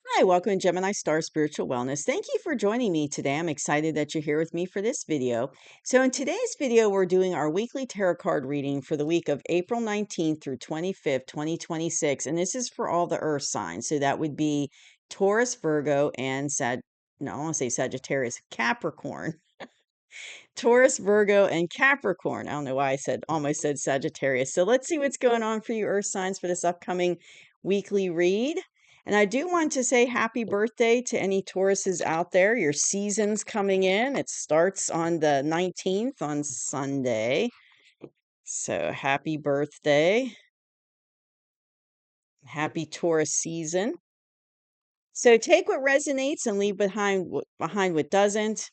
Hi, welcome to Gemini Star Spiritual Wellness. Thank you for joining me today. I'm excited that you're here with me for this video. So in today's video, we're doing our weekly tarot card reading for the week of April 19th through 25th, 2026. And this is for all the earth signs. So that would be Taurus, Virgo, and I want to say Sagittarius, Capricorn. Taurus, Virgo, and Capricorn. I don't know why almost said Sagittarius. So let's see what's going on for you earth signs for this upcoming weekly read. And I do want to say happy birthday to any Tauruses out there. Your season's coming in. It starts on the 19th on Sunday. So happy birthday. Happy Taurus season. So take what resonates and leave behind what doesn't.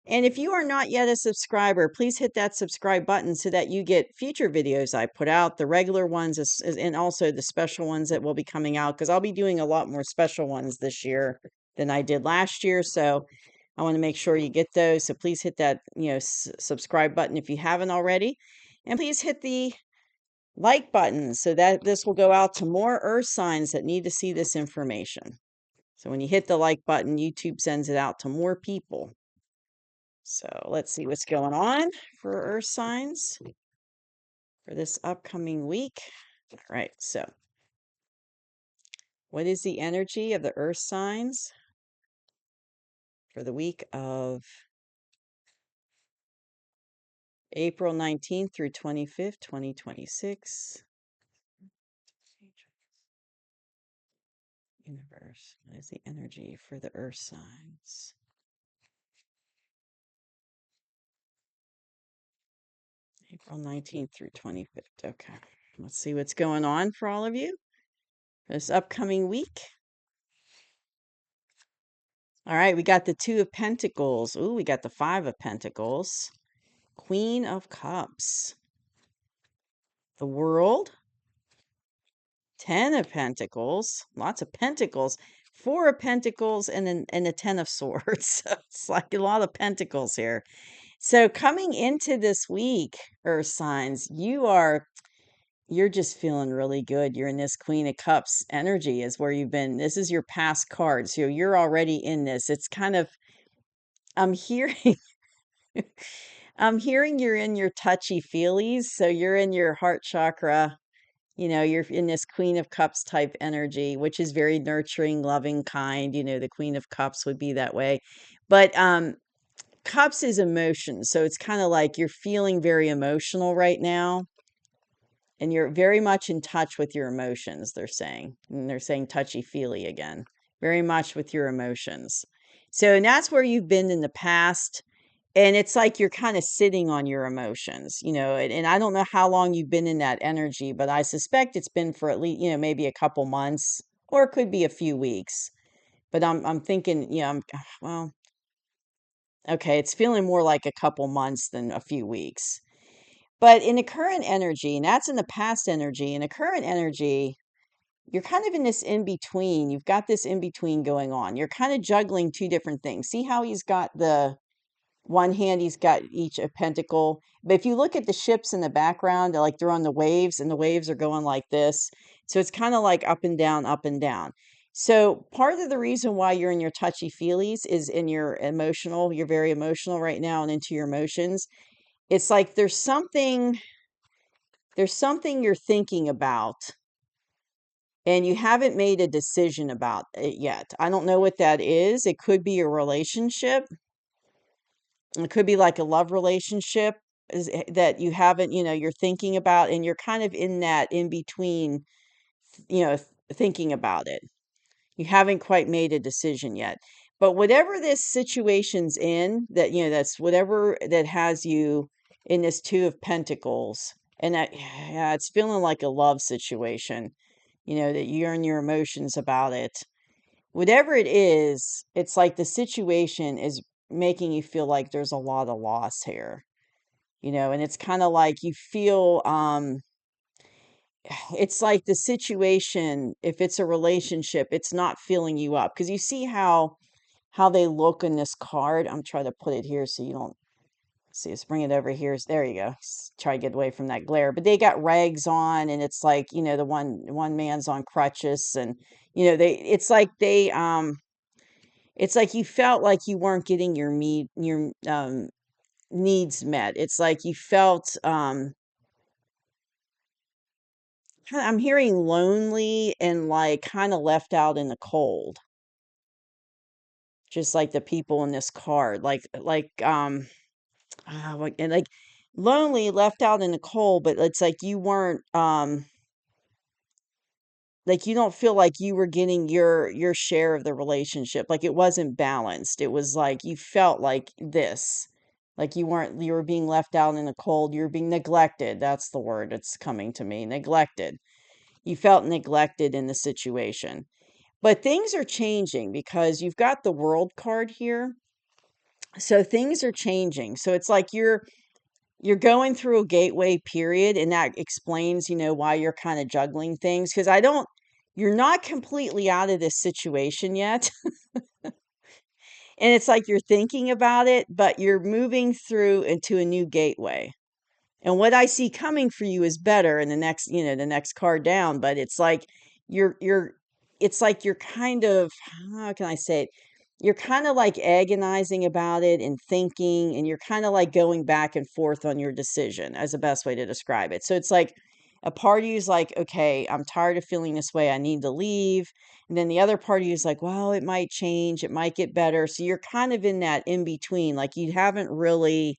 And if you are not yet a subscriber, please hit that subscribe button so that you get future videos I put out, the regular ones and also the special ones that will be coming out, because I'll be doing a lot more special ones this year than I did last year. So I want to make sure you get those. So please hit that, subscribe button if you haven't already. And please hit the like button so that this will go out to more earth signs that need to see this information. So when you hit the like button, YouTube sends it out to more people. So let's see what's going on for earth signs for this upcoming week. All right. So what is the energy of the earth signs for the week of April 19th through 25th, 2026? Universe, what is the energy for the earth signs? April 19th through 25th. Okay. Let's see what's going on for all of you this upcoming week. All right, we got the Two of Pentacles. Ooh, we got the Five of Pentacles. Queen of Cups. The World. Ten of Pentacles. Lots of Pentacles. Four of Pentacles and the Ten of Swords. So it's like a lot of Pentacles here. So coming into this week, Earth signs, you're just feeling really good. You're in this Queen of Cups energy is where you've been. This is your past card. So you're already in this. It's kind of, I'm hearing, I'm hearing you're in your touchy feelies. So you're in your heart chakra. You're in this Queen of Cups type energy, which is very nurturing, loving, kind. The Queen of Cups would be that way. But Cups is emotion. So it's kind of like you're feeling very emotional right now. And you're very much in touch with your emotions, they're saying. And they're saying touchy-feely again. Very much with your emotions. So, and that's where you've been in the past. And it's like you're kind of sitting on your emotions, and I don't know how long you've been in that energy, but I suspect it's been for at least, maybe a couple months, or it could be a few weeks. But I'm thinking, well, okay, it's feeling more like a couple months than a few weeks. But in the current energy, and that's in the past energy, in the current energy, you're kind of in this in between. You've got this in between going on. You're kind of juggling two different things. See how he's got the one hand, he's got each a pentacle. But if you look at the ships in the background, they're on the waves, and the waves are going like this. So it's kind of like up and down, up and down. So part of the reason why you're in your touchy feelies is in your emotional. You're very emotional right now and into your emotions. It's like there's something you're thinking about and you haven't made a decision about it yet. I don't know what that is. It could be a relationship. It could be like a love relationship that you haven't, you're thinking about, and you're kind of in that in between, thinking about it. You haven't quite made a decision yet. But whatever this situation's in, that's whatever that has you in this Two of Pentacles. And that, yeah, it's feeling like a love situation, that you're in your emotions about it. Whatever it is, it's like the situation is making you feel like there's a lot of loss here, and it's kind of like you feel, it's like the situation, if it's a relationship, it's not filling you up. Because you see how they look in this card. I'm trying to put it here so you don't See, let's bring it over here. There you go. Try to get away from that glare. But they got rags on, and it's like, the one man's on crutches, and it's like you felt like you weren't getting your needs met. It's like you felt I'm hearing lonely and like kind of left out in the cold, just like the people in this card, and like lonely, left out in the cold, but it's like you weren't like you don't feel like you were getting your share of the relationship. Like it wasn't balanced. It was like you felt like this. Like you were being left out in the cold. You were being neglected. That's the word that's coming to me. Neglected. You felt neglected in the situation. But things are changing because you've got the world card here. So things are changing. So it's like you're going through a gateway period, and that explains, why you're kind of juggling things, because you're not completely out of this situation yet. And it's like you're thinking about it, but you're moving through into a new gateway. And what I see coming for you is better in the next card down, but you're it's like you're kind of, how can I say it? You're kind of like agonizing about it and thinking, and you're kind of like going back and forth on your decision, as the best way to describe it. So it's like a party is like, okay, I'm tired of feeling this way. I need to leave. And then the other party is like, well, it might change, it might get better. So you're kind of in that in between, like you haven't really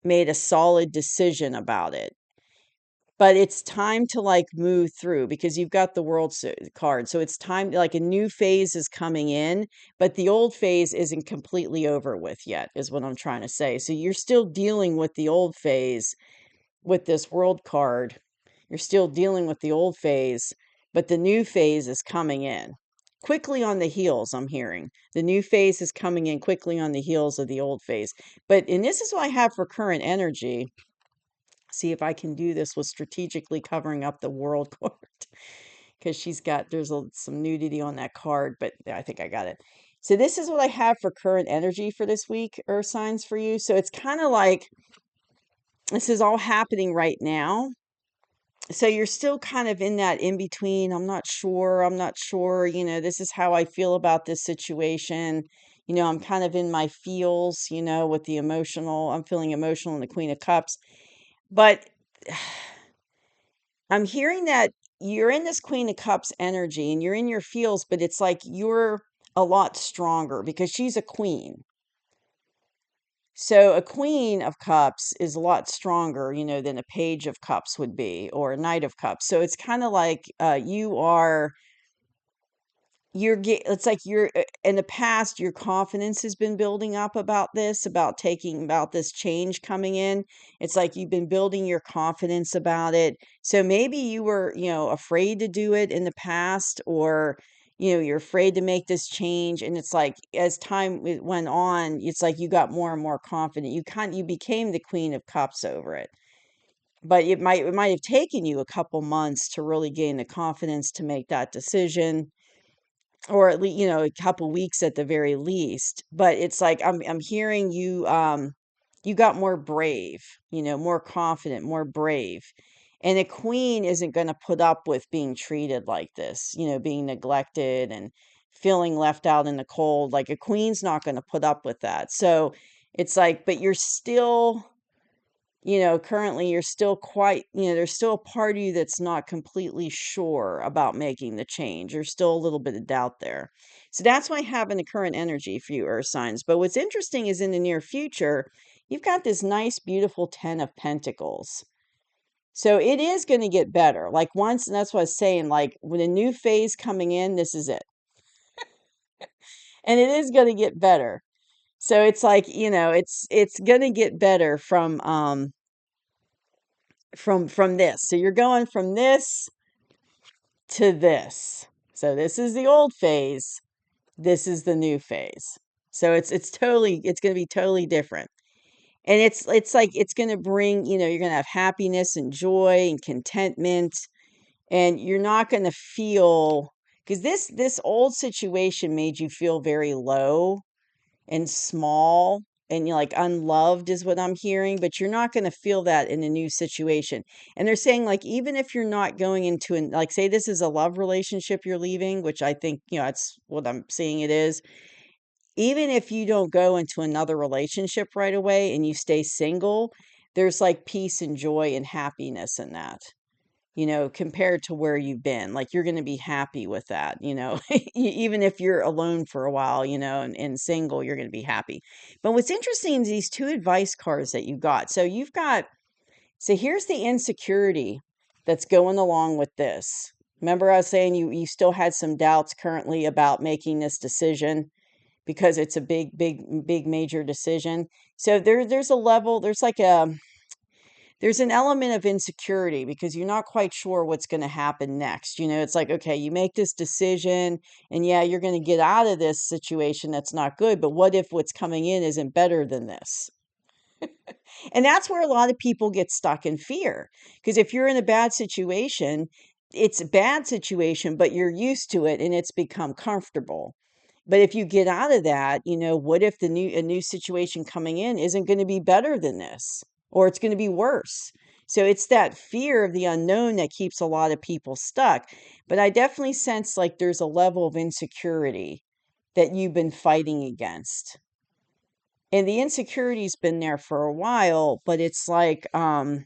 made a solid decision about it. But it's time to like move through because you've got the card. So it's time, like a new phase is coming in, but the old phase isn't completely over with yet, is what I'm trying to say. So you're still dealing with the old phase with this world card. You're still dealing with the old phase, but the new phase is coming in quickly on the heels. I'm hearing the new phase is coming in quickly on the heels of the old phase. And this is what I have for current energy. See if I can do this with strategically covering up the world card, because there's some nudity on that card, but I think I got it. So this is what I have for current energy for this week, Earth signs, for you. So it's kind of like this is all happening right now. So you're still kind of in that in between. I'm not sure. This is how I feel about this situation. I'm kind of in my feels, with the emotional. I'm feeling emotional in the Queen of Cups. But I'm hearing that you're in this Queen of Cups energy and you're in your feels, but it's like you're a lot stronger because she's a queen. So a Queen of Cups is a lot stronger, than a Page of Cups would be, or a Knight of Cups. So it's kind of like it's like in the past, your confidence has been building up about this change coming in. It's like you've been building your confidence about it. So maybe you were, afraid to do it in the past, or you're afraid to make this change. And it's like as went on, it's like you got more and more confident. You became the Queen of Cups over it. But it might have taken you a couple months to really gain the confidence to make that decision, or at least, a couple weeks at the very least. But it's like I'm hearing you got more brave, more confident, more brave. And a queen isn't going to put up with being treated like this, being neglected and feeling left out in the cold. Like a queen's not going to put up with that. So it's like, but you're still, currently you're still quite, there's still a part of you that's not completely sure about making the change. There's still a little bit of doubt there. So that's why I have in the current energy for you, Earth signs. But what's interesting is in the near future, you've got this nice, beautiful 10 of Pentacles. So it is going to get better. Like once, and that's what I was saying, like with a new phase coming in, this is it. And it is going to get better. So it's like, it's going to get better from this. So you're going from this to this. So this is the old phase. This is the new phase. So it's going to be totally different. And it's like it's going to bring, you're going to have happiness and joy and contentment, and you're not going to feel, because this old situation made you feel very low and small and you're like unloved is what I'm hearing, but you're not going to feel that in a new situation. And they're saying like even if you're not going into an like say this is a love relationship you're leaving, which I think, that's what I'm seeing it is. Even if you don't go into another relationship right away and you stay single, there's like peace and joy and happiness in that, compared to where you've been. Like you're going to be happy with that, even if you're alone for a while, and single, you're going to be happy. But what's interesting is these two advice cards that you got. So here's the insecurity that's going along with this. Remember, I was saying you still had some doubts currently about making this decision because it's a big, big, big major decision. So there's a level, there's an element of insecurity because you're not quite sure what's going to happen next. It's like, okay, you make this decision and yeah, you're going to get out of this situation that's not good, but what if what's coming in isn't better than this? And that's where a lot of people get stuck in fear. Because if you're in a bad situation, it's a bad situation, but you're used to it and it's become comfortable. But if you get out of that, what if a new situation coming in isn't going to be better than this, or it's going to be worse? So it's that fear of the unknown that keeps a lot of people stuck. But I definitely sense like there's a level of insecurity that you've been fighting against. And the insecurity's been there for a while, but it's like, yeah,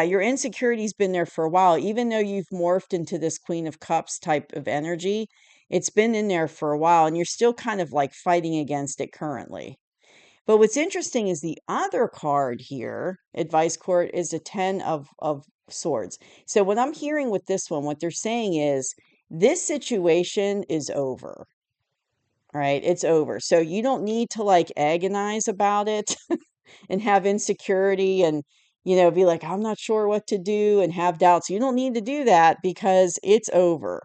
your insecurity's been there for a while. Even though you've morphed into this Queen of Cups type of energy, it's been in there for a while, and you're still kind of like fighting against it currently. But what's interesting is the other card here, advice card, is a 10 of swords. So what I'm hearing with this one, what they're saying is this situation is over. Right? It's over. So you don't need to like agonize about it and have insecurity and, be like, I'm not sure what to do and have doubts. You don't need to do that because it's over.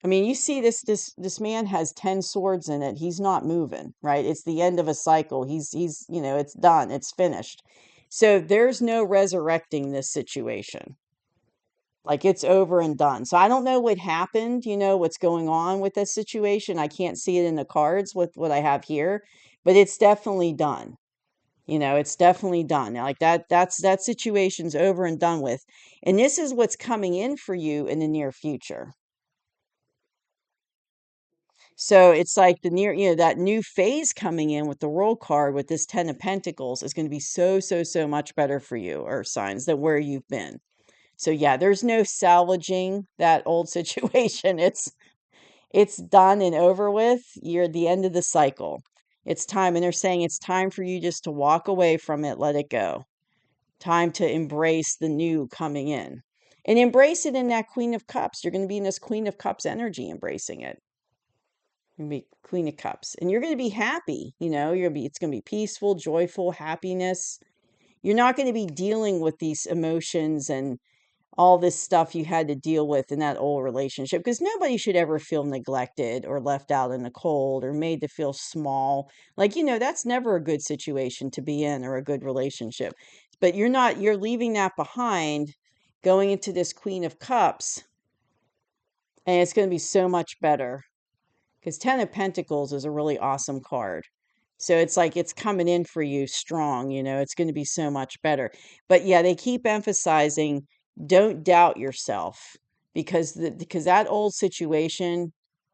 I mean, you see this man has 10 swords in it. He's not moving, right? It's the end of a cycle. He's, it's done. It's finished. So there's no resurrecting this situation. Like it's over and done. So I don't know what happened, what's going on with this situation. I can't see it in the cards with what I have here, but it's definitely done. It's definitely done. Now, like that situation's over and done with. And this is what's coming in for you in the near future. So it's like that new phase coming in with the World card with this 10 of Pentacles is going to be so, so, so much better for you, Earth signs, than where you've been. So yeah, there's no salvaging that old situation. It's done and over with. You're at the end of the cycle. It's time. And they're saying it's time for you just to walk away from it, let it go. Time to embrace the new coming in. And embrace it in that Queen of Cups. You're going to be in this Queen of Cups energy, embracing it. You're going to be Queen of Cups. And you're going to be happy. It's going to be peaceful, joyful, happiness. You're not going to be dealing with these emotions and all this stuff you had to deal with in that old relationship, because nobody should ever feel neglected or left out in the cold or made to feel small. Like, that's never a good situation to be in or a good relationship. But you're leaving that behind, going into this Queen of Cups, and it's going to be so much better because 10 of Pentacles is a really awesome card. So it's like it's coming in for you strong, it's going to be so much better. But yeah, they keep emphasizing don't doubt yourself because that old situation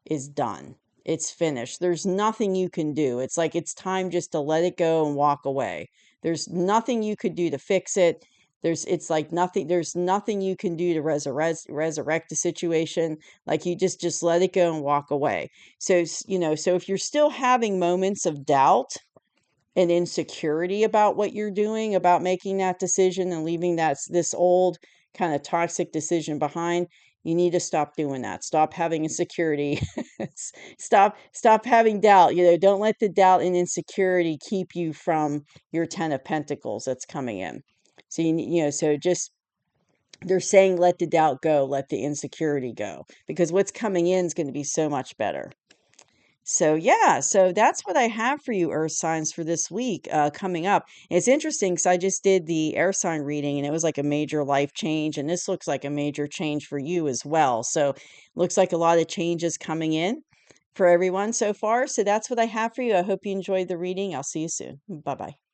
is done. It's finished. There's nothing you can do. It's like it's time just to let it go and walk away. There's nothing you could do to fix it. There's nothing you can do to resurrect the situation. Like you just let it go and walk away. So, so if you're still having moments of doubt and insecurity about what you're doing, about making that decision and leaving this old kind of toxic decision behind, you need to stop doing that. Stop having insecurity. Stop having doubt. Don't let the doubt and insecurity keep you from your 10 of Pentacles that's coming in. So so just they're saying let the doubt go, let the insecurity go, because what's coming in is going to be so much better. So yeah, so that's what I have for you, Earth signs, for this week coming up. And it's interesting because I just did the air sign reading, and it was like a major life change, and this looks like a major change for you as well. So looks like a lot of changes coming in for everyone so far. So that's what I have for you. I hope you enjoyed the reading. I'll see you soon. Bye bye.